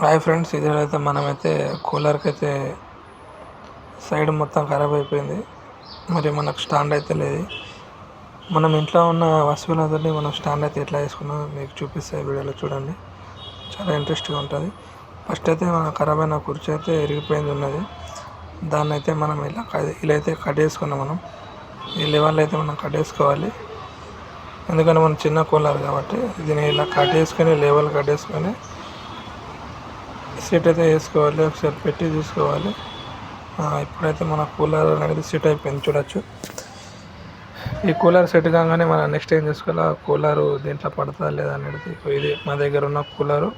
Hi friends, ఇదైతే మనమైతే కూలర్కి అయితే సైడ్ మొత్తం ఖరాబ్ అయిపోయింది. మరి మనకు స్టాండ్ అయితే లేదు. మనం ఇంట్లో ఉన్న వస్తువులతోటి మనం స్టాండ్ అయితే ఎట్లా వేసుకున్నామో మీకు చూపిస్తే వీడియోలో చూడండి. చాలా ఇంట్రెస్ట్గా ఉంటుంది. ఫస్ట్ అయితే మన ఖరాబ్ అయిన కుర్చీ అయితే ఇరిగిపోయింది ఉన్నది. దాన్ని అయితే మనం ఇలా అయితే కట్ చేసుకున్నాం. మనం ఈ లెవెల్ అయితే మనం కట్ చేసుకోవాలి. ఎందుకంటే మనం చిన్న కూలర్ కాబట్టి దీన్ని ఇలా కట్ చేసుకొని లెవెల్ కట్ చేసుకొని సెట్ అయితే వేసుకోవాలి. ఒకసారి పెట్టి చూసుకోవాలి. ఇప్పుడైతే మన కూలర్ అనేది సెట్ అయిపోయింది చూడొచ్చు. ఈ కూలర్ సెట్ కాగానే మనం నెక్స్ట్ ఏం చేసుకోవాలి, ఆ కూలరు దీంట్లో పడుతుందా లేదా అనేది. ఇది మా దగ్గర ఉన్న కూలరు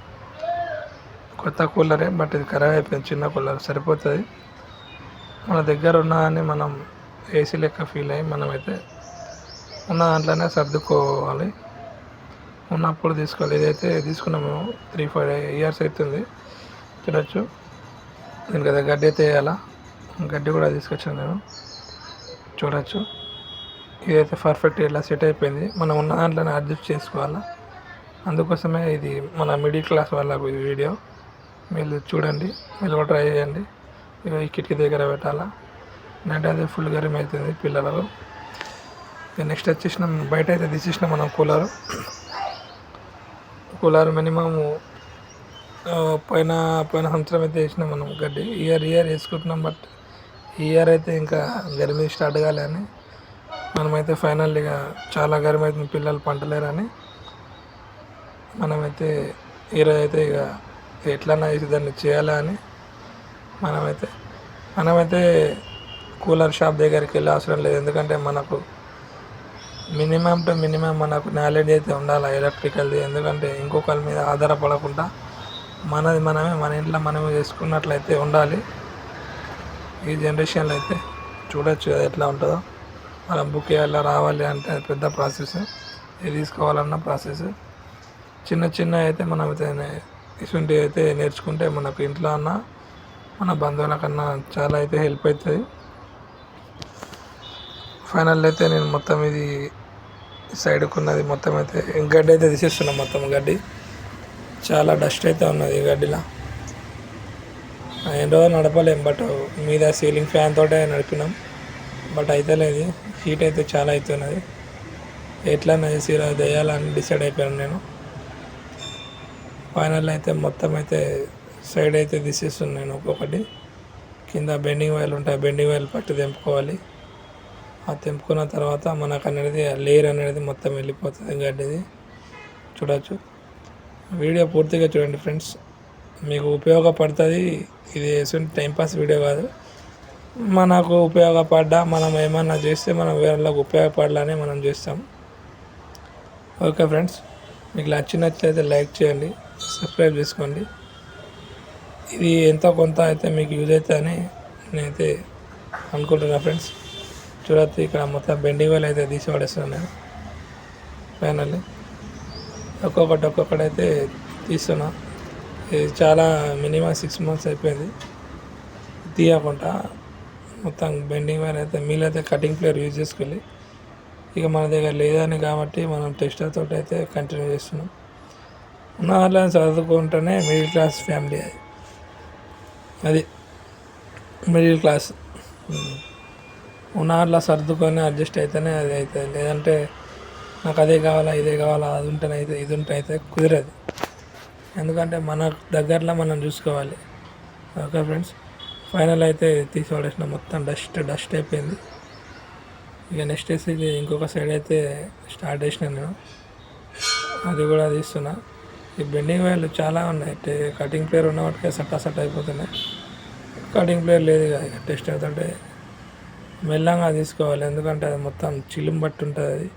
కొత్త కూలరే, బట్ ఇది ఖరాబ్ అయిపోయింది. చిన్న కూలర్ సరిపోతుంది. మన దగ్గర ఉన్న అని మనం ఏసీ లెక్క ఫీల్ అయ్యి మనమైతే ఉన్న దాంట్లోనే సర్దుకోవాలి. ఉన్నప్పుడు తీసుకోవాలి. ఇదైతే తీసుకున్నాము 3-5 ఇయర్స్ అవుతుంది చూడొచ్చు. దీనికి కదా గడ్డి అయితే వేయాలా, గడ్డి కూడా తీసుకొచ్చాను నేను చూడొచ్చు. ఇదైతే పర్ఫెక్ట్ ఇలా సెట్ అయిపోయింది. మనం ఉన్న దాంట్లోనే అడ్జస్ట్ చేసుకోవాలా. అందుకోసమే ఇది మన మిడిల్ క్లాస్ వాళ్ళకు ఈ వీడియో. మీరు చూడండి, మీరు కూడా ట్రై చేయండి. ఈ కిటికీ దగ్గర పెట్టాలా, నైట్ అయితే ఫుల్ గరిమ అవుతుంది పిల్లలకు. నెక్స్ట్ వచ్చేసినాం బయట అయితే తీసేసినాం మనం కూలర్ మినిమము పోయిన సంవత్సరం అయితే వేసినాం మనం గడ్డి. ఇయర్ వేసుకుంటున్నాం. బట్ ఈ ఇయర్ అయితే ఇంకా గర్మీ స్టార్ట్ కాలేని మనమైతే ఫైనల్గా చాలా గర్మీ అవుతుంది, పిల్లలు పంటలేరని మనమైతే ఈరోజు అయితే ఇక ఎట్లన్నా దాన్ని చేయాలా అని మనమైతే కూలర్ షాప్ దగ్గరికి వెళ్ళే అవసరం లేదు. ఎందుకంటే మనకు మినిమం టు మినిమం మనకు నాలెడ్జ్ అయితే ఉండాలి ఎలక్ట్రికల్ది. ఎందుకంటే ఇంకొకరి మీద ఆధారపడకుండా మన ఇంట్లో మనమే చేసుకున్నట్లయితే ఉండాలి. ఈ జనరేషన్లో అయితే చూడొచ్చు ఎట్లా ఉంటుందో. మనం బుక్ చేయాలా రావాలి అంటే పెద్ద ప్రాసెస్. ఇది తీసుకోవాలన్న ప్రాసెస్. చిన్న అయితే మనం ఇటువంటి అయితే నేర్చుకుంటే మనకు ఇంట్లో అన్న మన బంధువుల కన్నా చాలా అయితే హెల్ప్ అవుతుంది. ఫైనల్ అయితే నేను మొత్తం ఇది సైడ్కున్నది మొత్తం అయితే గడ్డి అయితే తీసేస్తున్నాం. మొత్తం గడ్డి చాలా డస్ట్ అయితే ఉన్నది ఈ గడ్డిలో. ఎన్ని రోజులు నడపలేం, బట్ మీద సీలింగ్ ఫ్యాన్ తోటే నడిపినాం. బట్ అయితే లేదు, హీట్ అయితే చాలా అవుతున్నది. ఎట్లా ఏసీ వేయాలని డిసైడ్ అయిపోయాను నేను. ఫైనల్ అయితే మొత్తం అయితే సైడ్ అయితే తీసేస్తున్నాను నేను ఒక్కొక్కటి. కింద బెండింగ్ వైర్లు ఉంటాయి, బెండింగ్ వైర్లు పట్టి తెంపుకోవాలి. ఆ తెంపుకున్న తర్వాత మనకు అనేది లేయర్ అనేది మొత్తం వెళ్ళిపోతుంది గడ్డిది చూడవచ్చు. వీడియో పూర్తిగా చూడండి ఫ్రెండ్స్, మీకు ఉపయోగపడుతుంది. ఇది టైంపాస్ వీడియో కాదు, మనకు ఉపయోగపడ్డా మనం ఏమన్నా చేస్తే మనం వేరేళ్ళకి ఉపయోగపడాలని మనం చేస్తాం. ఓకే ఫ్రెండ్స్, మీకు నచ్చినట్లయితే లైక్ చేయండి, సబ్స్క్రైబ్ చేసుకోండి. ఇది ఎంతో కొంత అయితే మీకు యూజ్ అవుతుందని నేనైతే అనుకుంటున్నా ఫ్రెండ్స్. చూడొచ్చు, ఇక్కడ మొత్తం బెండింగ్ వైల్ అయితే తీసి పడేస్తున్నాను నేను. ఫైనల్లీ ఒక్కొక్కటి అయితే తీస్తున్నా. ఇది చాలా మినిమం 6 months అయిపోయింది తీయకుండా. మొత్తం బెండింగ్ వైర్ అయితే మీరైతే కటింగ్ ప్లేయర్ యూజ్ చేసుకోవాలి. ఇక మన దగ్గర లేదని కాబట్టి మనం టెస్టర్ తోటి అయితే కంటిన్యూ చేస్తున్నాం. ఉన్న వాళ్ళని చదువుకుంటేనే మిడిల్ క్లాస్ ఫ్యామిలీ. అది మిడిల్ క్లాస్ ఉన్న వాళ్ళ సర్దుకొని అడ్జస్ట్ అయితేనే అది అవుతుంది. లేదంటే నాకు అదే కావాలా ఇదే కావాలా అది ఉంటేనే అయితే ఇది ఉంటే అయితే కుదరదు. ఎందుకంటే మన దగ్గరలో మనం చూసుకోవాలి. ఓకే ఫ్రెండ్స్, ఫైనల్ అయితే తీసి పడేసిన మొత్తం డస్ట్ అయిపోయింది. ఇక నెక్స్ట్ వేసి ఇంకొక సైడ్ అయితే స్టార్ట్ చేసినాను నేను, అది కూడా తీస్తున్నా. ఈ బెండింగ్ వైర్లు చాలా ఉన్నాయి. కటింగ్ ప్లేయర్ ఉన్న వాటికే సట్ అయిపోతున్నాయి. కటింగ్ ప్లేయర్ లేదు కదా, టెస్టర్ తోటే మెల్లంగా తీసుకోవాలి. ఎందుకంటే అది మొత్తం చిలుం బట్టి ఉంటుంది, అది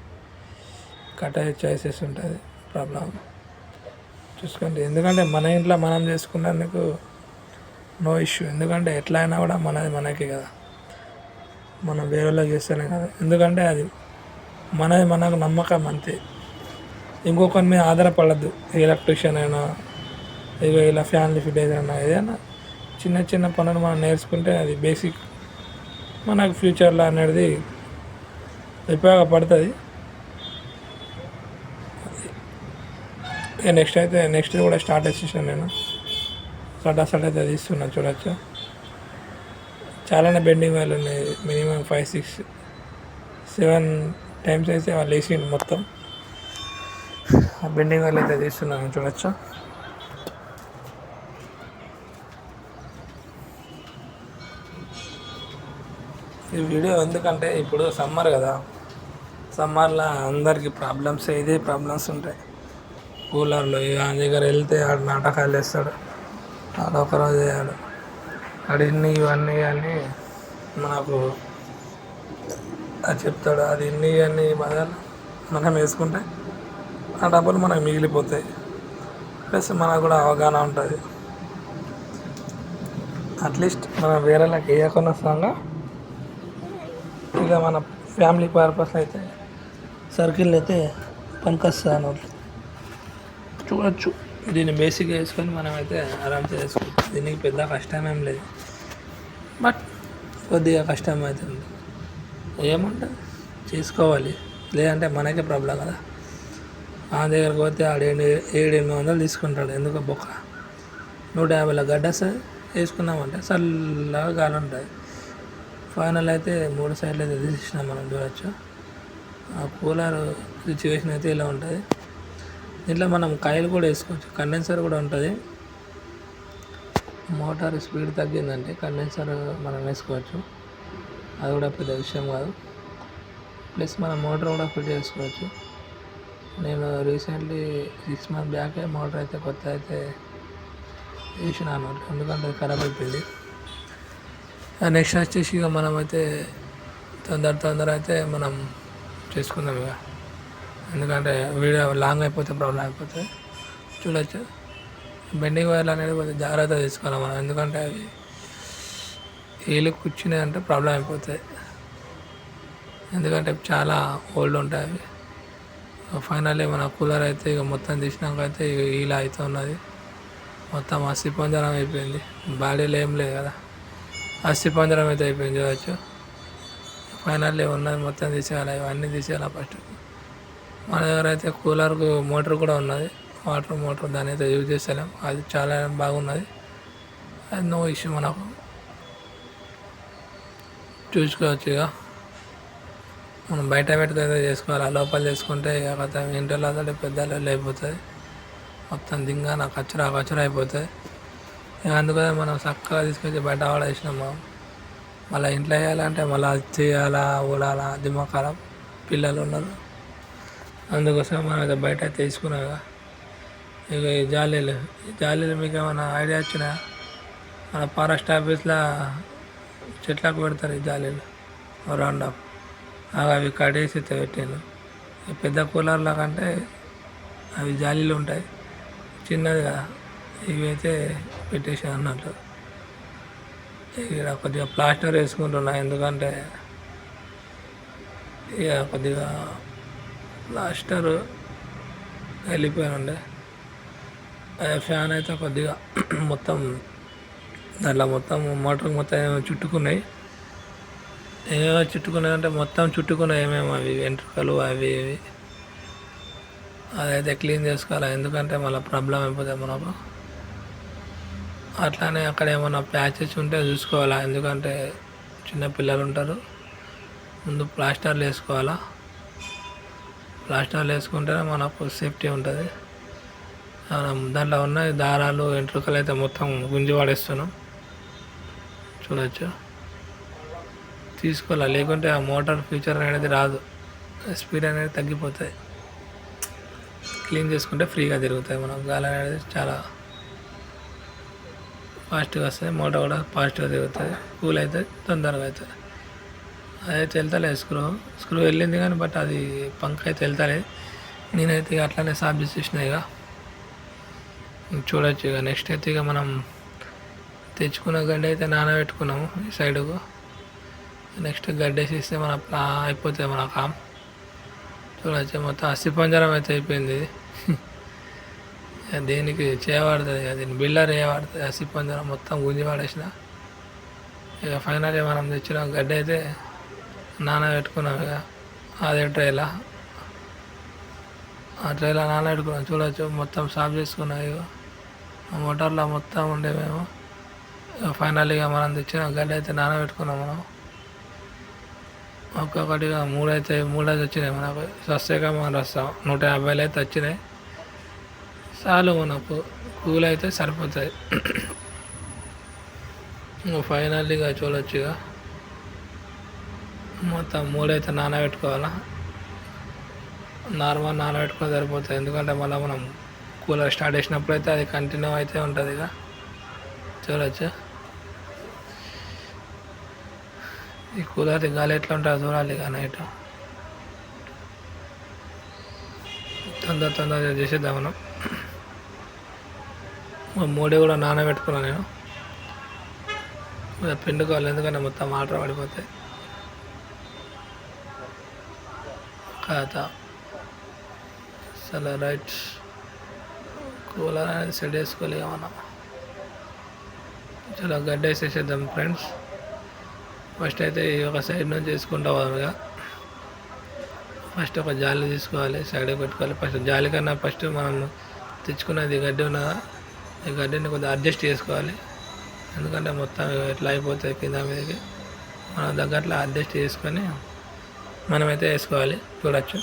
కట్ అయ్యే చాయిసెస్ ఉంటుంది. ప్రాబ్లం చూసుకోండి. ఎందుకంటే మన ఇంట్లో మనం చేసుకున్నందుకు నో ఇష్యూ. ఎందుకంటే ఎట్లా అయినా కూడా మనది మనకి కదా, మనం వేరే వాళ్ళకి చేస్తేనే కదా. ఎందుకంటే అది మనకు నమ్మకం అంతే. ఇంకొకరి మీద ఆధారపడద్దు. ఎలక్ట్రీషియన్ అయినా ఇక ఇలా ఫ్యాన్లు ఫిట్ అయినా ఏదైనా చిన్న పనులు మనం నేర్చుకుంటే అది బేసిక్ మనకు ఫ్యూచర్లో అనేది ఉపయోగపడుతుంది. నెక్స్ట్ కూడా స్టార్ట్ చేసేసాను నేను. కటాసట్ అయితే తీస్తున్నా చూడొచ్చు. చాలానే బెండింగ్ వాళ్ళు ఉన్నాయి, మినిమం 5, 6, 7 టైమ్స్ అయితే వాళ్ళు వేసిండు మొత్తం. ఆ బెండింగ్ వాళ్ళు అయితే తీస్తున్నాను చూడొచ్చు. ఈ వీడియో ఎందుకంటే ఇప్పుడు సమ్మర్ కదా, సమ్మర్లో అందరికీ ఇదే ప్రాబ్లమ్స్ ఉంటాయి. కూలర్లో ఆయన దగ్గర వెళ్తే ఆడు నాటకాలు వేస్తాడు, ఆడ ఒకరోజు వేయాడు, ఆడిన్ని ఇవన్నీ అని మనకు అది చెప్తాడు. అది ఇవన్నీ బదులు మనం వేసుకుంటే ఆ డబ్బులు మనకు మిగిలిపోతాయి. ప్లస్ మనకు కూడా అవగాహన ఉంటుంది. అట్లీస్ట్ మనం వేరేలాగా వేయకుండా వస్తాగా ఇక మన ఫ్యామిలీ పర్పస్ అయితే సర్కిల్ అయితే పనికొస్తుంది అన్నట్లు చూడొచ్చు. దీన్ని బేసిక్గా వేసుకొని మనం అయితే ఆరామ్సే వేసుకోవచ్చు. దీనికి పెద్ద కష్టం ఏం లేదు, బట్ కొద్దిగా కష్టం అవుతుంది. ఏముంటుంది, చేసుకోవాలి, లేదంటే మనకే ప్రాబ్లం కదా. ఆ దగ్గరకు పోతే ఆడు 700-800 తీసుకుంటాడు. ఎందుకు బొక్క 150 గడ్డ వస్తుంది, వేసుకున్నామంటే చల్లగా గాలి ఉంటుంది. ఫైనల్ అయితే 3 సైడ్లు అయితే తీసినాం మనం చూడవచ్చు. ఆ కూలర్ సిచ్యువేషన్ అయితే ఇలా ఉంటుంది. దీంట్లో మనం కాయలు కూడా వేసుకోవచ్చు, కండెన్సర్ కూడా ఉంటుంది. మోటార్ స్పీడ్ తగ్గిందంటే కండెన్సర్ మనం వేసుకోవచ్చు, అది కూడా పెద్ద విషయం కాదు. ప్లస్ మన మోటార్ కూడా ఫిట్ చేసుకోవచ్చు. నేను రీసెంట్లీ 6 months బ్యాకే మోటార్ అయితే కొత్త అయితే వేసిన అన్నమాట, ఎందుకంటే అది ఖరాబ్ అయిపోయింది. నెక్స్ట్ వచ్చేసి ఇక మనమైతే తొందర అయితే మనం చేసుకుందాం ఇక, ఎందుకంటే వీడియో లాంగ్ అయిపోతే ప్రాబ్లం అయిపోతుంది. చూడవచ్చు, బెండింగ్ వైర్లు అనేది కొంచెం జాగ్రత్త తీసుకోవాలి మనం, ఎందుకంటే అవి ఏలు కూర్చున్నాయి అంటే ప్రాబ్లం అయిపోతాయి. ఎందుకంటే చాలా ఓల్డ్ ఉంటాయి అవి. ఫైనల్లీ మన కూలర్ అయితే ఇక మొత్తం తీసినాక అయితే ఇక ఇలా అయితే ఉన్నది. మొత్తం అస్థిపంజరం అయిపోయింది, బాడీలో ఏం లేదు కదా, అస్థిపంజరం అయితే అయిపోయింది చూడవచ్చు. ఫైనల్లీ ఉన్నది మొత్తం తీసేయాలి, ఇవన్నీ తీసేయాలి ఫస్ట్. మన దగ్గర అయితే కూలర్కు మోటార్ కూడా ఉన్నది, వాటర్ మోటార్, దాన్ని అయితే యూజ్ చేస్తలేం. అది చాలా బాగున్నది, అది నో ఇష్యూ, మనకు చూసుకోవచ్చు. ఇక మనం బయట పెట్టుకుని చేసుకోవాలి, లోపల చేసుకుంటే ఇక ఇంట్లో అతడి పెద్ద అయిపోతుంది, మొత్తం దింగా నాకు కచ్చరా అయిపోతుంది. ఇక అందుకనే మనం చక్కగా తీసుకొచ్చి బయట వాడేసినాము. మళ్ళీ ఇంట్లో వేయాలంటే మళ్ళీ అది చేయాలా, ఊడాలా, దిమ్మకాల పిల్లలు ఉన్నారు. అందుకోసం మనం అయితే బయట అయితే తీసుకున్నాగా. ఇక ఈ జాలీలు మీకు ఏమైనా ఐడియా వచ్చినా, మన ఫారెస్ట్ ఆఫీస్లో చెట్లకు పెడతారు ఈ జాలీలు, రౌండ్ అప్ అవి కడేసి అయితే పెట్టాను. పెద్ద కూలర్ల కంటే అవి జాలీలు ఉంటాయి, చిన్నది కదా, ఇవి అయితే పెట్టేసి అన్నట్లు. ఇక కొద్దిగా ప్లాస్టర్ వేసుకుంటున్నా, ఎందుకంటే ఇక కొద్దిగా ప్లాస్టర్ వెళ్ళిపోయానుండే. ఫ్యాన్ అయితే కొద్దిగా మొత్తం దాంట్లో మొత్తం మోటార్ మొత్తం చుట్టుకున్నాయి. ఏమేమో చుట్టుకున్నాయి అంటే మొత్తం చుట్టుకున్నాయి, ఏమేమో అవి వెంట్రుకలు అవి ఇవి. అదైతే క్లీన్ చేసుకోవాలి, ఎందుకంటే మళ్ళీ ప్రాబ్లం అయిపోతుంది మనకు. అట్లానే అక్కడ ఏమైనా ప్యాచెస్ ఉంటే చూసుకోవాలా, ఎందుకంటే చిన్న పిల్లలు ఉంటారు. ముందు ప్లాస్టర్లు వేసుకోవాలా, ప్లాస్టర్లు వేసుకుంటేనే మనకు సేఫ్టీ ఉంటుంది. దాంట్లో ఉన్న దారాలు వెంట్రుకలు అయితే మొత్తం గుంజి పడేస్తున్నాం చూడవచ్చు. తీసుకోవాలి, లేకుంటే ఆ మోటార్ ఫీచర్ అనేది రాదు, స్పీడ్ అనేది తగ్గిపోతుంది. క్లీన్ చేసుకుంటే ఫ్రీగా తిరుగుతాయి, మనకు గాలి అనేది చాలా ఫాస్ట్గా వస్తుంది, మోటార్ కూడా ఫాస్ట్గా తిరుగుతుంది, కూల్ అయితే తొందరగా అవుతుంది. అదైతే వెళ్తలే స్క్రూ వెళ్ళింది కానీ, బట్ అది పంక్ అయితే వెళ్తలేదు. నేనైతే ఇక అట్లానే సాఫ్ చేసేసిన. ఇక చూడొచ్చు. ఇక నెక్స్ట్ అయితే ఇక మనం తెచ్చుకున్న గడ్డి అయితే నానబెట్టుకున్నాము ఈ సైడుకు. నెక్స్ట్ గడ్డేసిస్తే మన అయిపోతుంది మన కామ్. చూడవచ్చు, మొత్తం అస్థిపంజరం అయితే అయిపోయింది. దేనికి చేయబడుతుంది, దీన్ని బిల్డర్ చేయబడుతుంది. అస్థిపంజరం మొత్తం గుంజి పడేసిన. ఇక ఫైనల్గా మనం తెచ్చిన గడ్డి అయితే నానబెట్టుకున్నాం. ఇక అదే ట్రైలా, ఆ ట్రైలా నానబెట్టుకున్నాం. చూడవచ్చు, మొత్తం సాఫ్ చేసుకున్నాం. ఇక మోటార్లో మొత్తం ఉండే మేము ఫైనల్గా మనం తెచ్చిన గడ్డ అయితే నానబెట్టుకున్నాం మనం. ఒక్కొక్కటిగా మూడైతే వచ్చినాయి మనకు. సస్తేగా మనం రస్తాం 150 అయితే వచ్చినాయి. చాలు మనకు కూల్ అయితే సరిపోతుంది. ఫైనల్గా చూడొచ్చు. ఇక మొత్తం మూడైతే నానబెట్టుకోవాలా. నార్మల్ నానబెట్టుకొని సరిపోతుంది. ఎందుకంటే మళ్ళీ మనం కూలర్ స్టార్ట్ చేసినప్పుడు అయితే అది కంటిన్యూ అయితే ఉంటుంది. ఇక చూడొచ్చు. ఈ కూలర్ గాలి ఎట్లా ఉంటుందో చూడాలి. ఇక నైట్ తొందరగా చేసేద్దాం మనం. మూడే కూడా నానబెట్టుకున్నాను నేను. పిండుకోవాలి, ఎందుకంటే మొత్తం వాటర్ పడిపోతాయి. కాత అసలు రైట్ కూలర్ అనేది సెట్ చేసుకోవాలి. మనం చాలా గడ్డ వేసేసేద్దాం ఫ్రెండ్స్. ఫస్ట్ అయితే ఒక సైడ్ నుంచి చేసుకుంటా ఇక ఫస్ట్ ఒక జాలి తీసుకోవాలి, సైడ్కి పెట్టుకోవాలి. ఫస్ట్ జాలి కన్నా ఫస్ట్ మనం తెచ్చుకున్నది గడ్డి ఉన్నదా, ఈ గడ్డిని కొద్దిగా అడ్జస్ట్ చేసుకోవాలి. ఎందుకంటే మొత్తం ఎట్లా అయిపోతుంది కింద మీదకి. మన దగ్గరలో అడ్జస్ట్ చేసుకొని మనమైతే వేసుకోవాలి. చూడొచ్చు,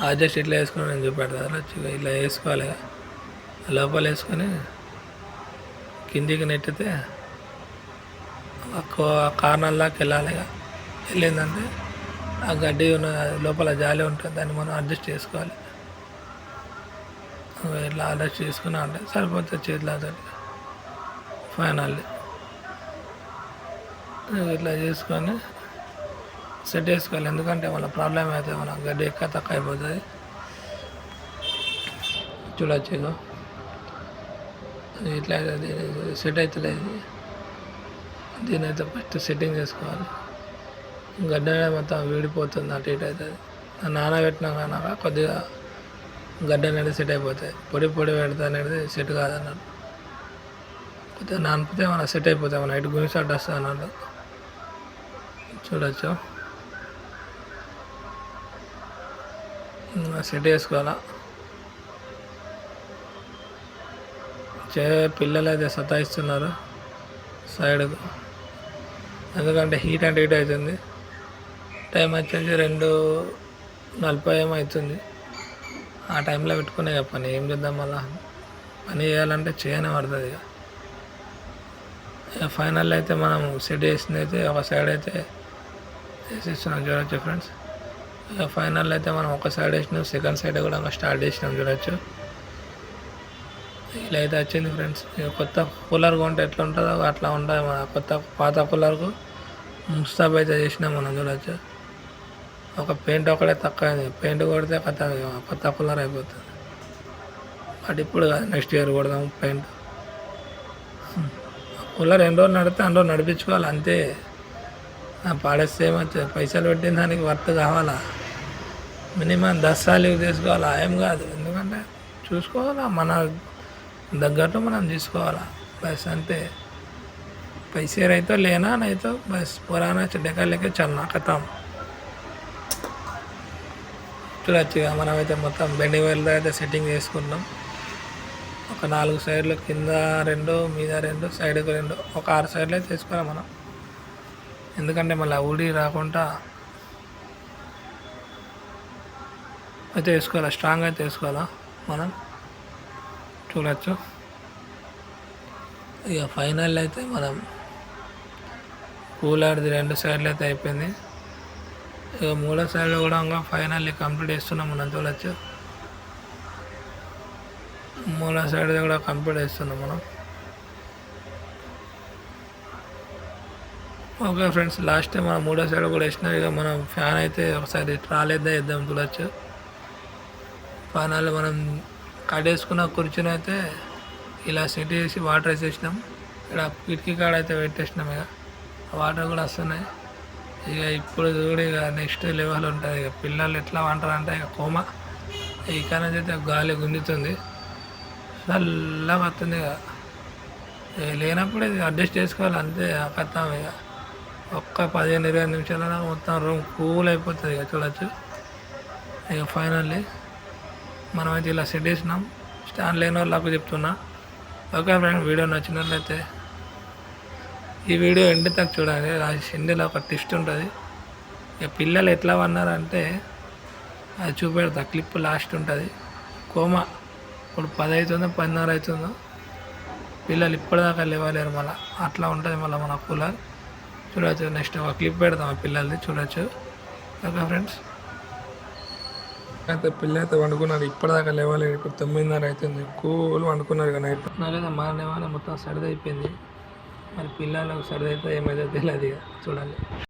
అడ్జస్ట్ ఇట్లా వేసుకొని నేను చూపెడతాను. ఇట్లా వేసుకోవాలి. లోపల వేసుకొని కిందికి నెట్టితే కార్నర్ దాకా వెళ్ళాలి. వెళ్ళిందంటే ఆ గడ్డి ఉన్న లోపల జాలి ఉంటుంది, దాన్ని మనం అడ్జస్ట్ చేసుకోవాలి. ఇట్లా అడ్జస్ట్ చేసుకున్నా అంటే సరిపోతుంది చేతిలో. ఫైనల్లీ ఇట్లా చేసుకొని సెట్ చేసుకోవాలి. ఎందుకంటే మన ప్రాబ్లం అయితే మన గడ్డి ఎక్క తక్కువ అయిపోతుంది. చూడొచ్చు, ఇట్లా అయితే సెట్ అవుతలేదు. దీని అయితే ఫస్ట్ సెట్టింగ్ చేసుకోవాలి. గడ్డ మొత్తం వీడిపోతుంది, అటు ఇటు అవుతుంది. నానబెట్టినా కనుక కొద్దిగా గడ్డ అనేది సెట్ అయిపోతాయి. పొడి పెడితే అనేది సెట్ కాదన్నాడు. కొద్దిగా నానిపితే మన సెట్ అయిపోతాయి. మన ఇటు గురి షాట్ వస్తుంది అన్నాడు. చూడొచ్చు, సెట్ చేసుకోవాలా. పిల్లలు అయితే సతాయిస్తున్నారు సైడ్కు, ఎందుకంటే హీట్ అంటే హీట్ అవుతుంది. టైం వచ్చేసి 2:40 ఏమో అవుతుంది. ఆ టైంలో పెట్టుకునే పని ఏం చేద్దాం, మళ్ళీ పని చేయాలంటే చేయనే పడుతుంది. ఇక ఫైనల్ అయితే మనం సెట్ చేసింది అయితే ఒక సైడ్ అయితే వేసేస్తున్నాం. చూడొచ్చు ఫ్రెండ్స్, ఇక ఫైనల్ అయితే మనం ఒక సైడ్ వేసినాం, సెకండ్ సైడ్ కూడా స్టార్ట్ చేసినాం. చూడొచ్చు, ఇలా అయితే వచ్చింది ఫ్రెండ్స్. ఇక కొత్త కూలర్ కొంటే ఎట్లా ఉంటుందో అట్లా ఉంటుంది. మన పాత కూలర్కు ముస్తాబ్ అయితే చేసినాం మనం. చూడొచ్చు, ఒక పెయింట్ ఒకటే తక్కువ అయింది. పెయింట్ కొడితే కొత్త కూలర్ అయిపోతుంది. బట్ ఇప్పుడు నెక్స్ట్ ఇయర్ కొడదాం పెయింట్. కూలర్ ఎన్ని రోజులు నడితే అన్ని రోజులు నడిపించుకోవాలి అంతే. పాడేస్తే ఏమవుతుంది, పైసలు పెట్టిన దానికి వర్త్ కావాలా. మినిమం 10 సార్లు తీసుకోవాలా, ఏం కాదు. ఎందుకంటే చూసుకోవాలా, మన దగ్గరలో మనం తీసుకోవాలా. బస్ అంతే, पैसे रहे तो लेना, नहीं तो बस पुराना चड्डा लेके चलना, खत्म. చూడొచ్చుగా మనమైతే మొత్తం బెండి వైర్లు అయితే సెట్టింగ్ చేసుకున్నాం. ఒక 4 సైడ్లు, కింద 2, మీద 2, సైడ్కి 2, ఒక 6 సైడ్లు అయితే వేసుకోవాలి మనం. ఎందుకంటే మళ్ళీ ఊడి రాకుండా అయితే వేసుకోవాలి, స్ట్రాంగ్ అయితే వేసుకోవాలా మనం. చూడొచ్చు, ఇక ఫైనల్ అయితే మనం కూలర్ది 2 సైడ్లు అయితే అయిపోయింది. ఇక 3వ సైడ్లో కూడా ఇంకా ఫైనల్లీ కంప్లీట్ చేస్తున్నాం మనం. చూడొచ్చు, 3వ సైడ్ కూడా కంప్లీట్ చేస్తున్నాం మనం. ఓకే ఫ్రెండ్స్, లాస్ట్ టైం మనం 3వ సైడ్ కూడా వేసినాం. ఇక మనం ఫ్యాన్ అయితే ఒకసారి రాలేదా వేద్దాం. చూడొచ్చు, ఫైనల్ మనం కట్టేసుకున్న కుర్చీని అయితే ఇలా సెట్ చేసి వాటర్ వేసేసినాం. ఇక్కడ కిటికీ కాడ అయితే పెట్టేసినాం. ఇక వాటర్ కూడా వస్తున్నాయి. ఇక ఇప్పుడు చూడు, ఇక నెక్స్ట్ లెవెల్ ఉంటుంది. ఇక పిల్లలు ఎట్లా అంటారంటే ఇక కోమ. ఇక్కడ నుంచి అయితే గాలి గుంజుతుంది, చల్లగా వస్తుంది. ఇక లేనప్పుడు ఇది అడ్జస్ట్ చేసుకోవాలి అంతే. కథం ఇక ఒక్క 15-20 నిమిషాల మొత్తం రూమ్ కూల్ అయిపోతుంది. ఇక చూడొచ్చు, ఇక ఫైనల్లీ మనమైతే ఇలా సెట్ చేసినాం. స్టాండ్ లేని వాళ్ళకు చెప్తున్నా. ఓకే ఫ్రెండ్, వీడియో నచ్చినట్లయితే ఈ వీడియో ఎండ్ తక్కువ చూడాలి. ఎండ్లో ఒక ట్విస్ట్ ఉంటుంది. ఇక పిల్లలు ఎట్లా అన్నారంటే అది చూపెడతా, క్లిప్ లాస్ట్ ఉంటుంది. కోమా ఇప్పుడు 10 అవుతుందో 10:30 అవుతుందో పిల్లలు ఇప్పటిదాకా లేవలేరు. మళ్ళీ అట్లా ఉంటుంది మళ్ళీ మన కూలర్. చూడవచ్చు, నెక్స్ట్ ఒక క్లిప్ పెడతాం ఆ పిల్లలది, చూడవచ్చు. ఓకే ఫ్రెండ్స్, అయితే పిల్లలు అయితే వండుకున్నారు, ఇప్పటిదాకా లేవలేదు. ఇప్పుడు 9:30 అవుతుంది. కూల్ వండుకున్నారు ఇక నైట్. లేదా మారనే మొత్తం సరిది అయిపోయింది. మరి పిల్లలకు సరిది అయితే ఏమైతే తెలియదు, ఇక చూడాలి.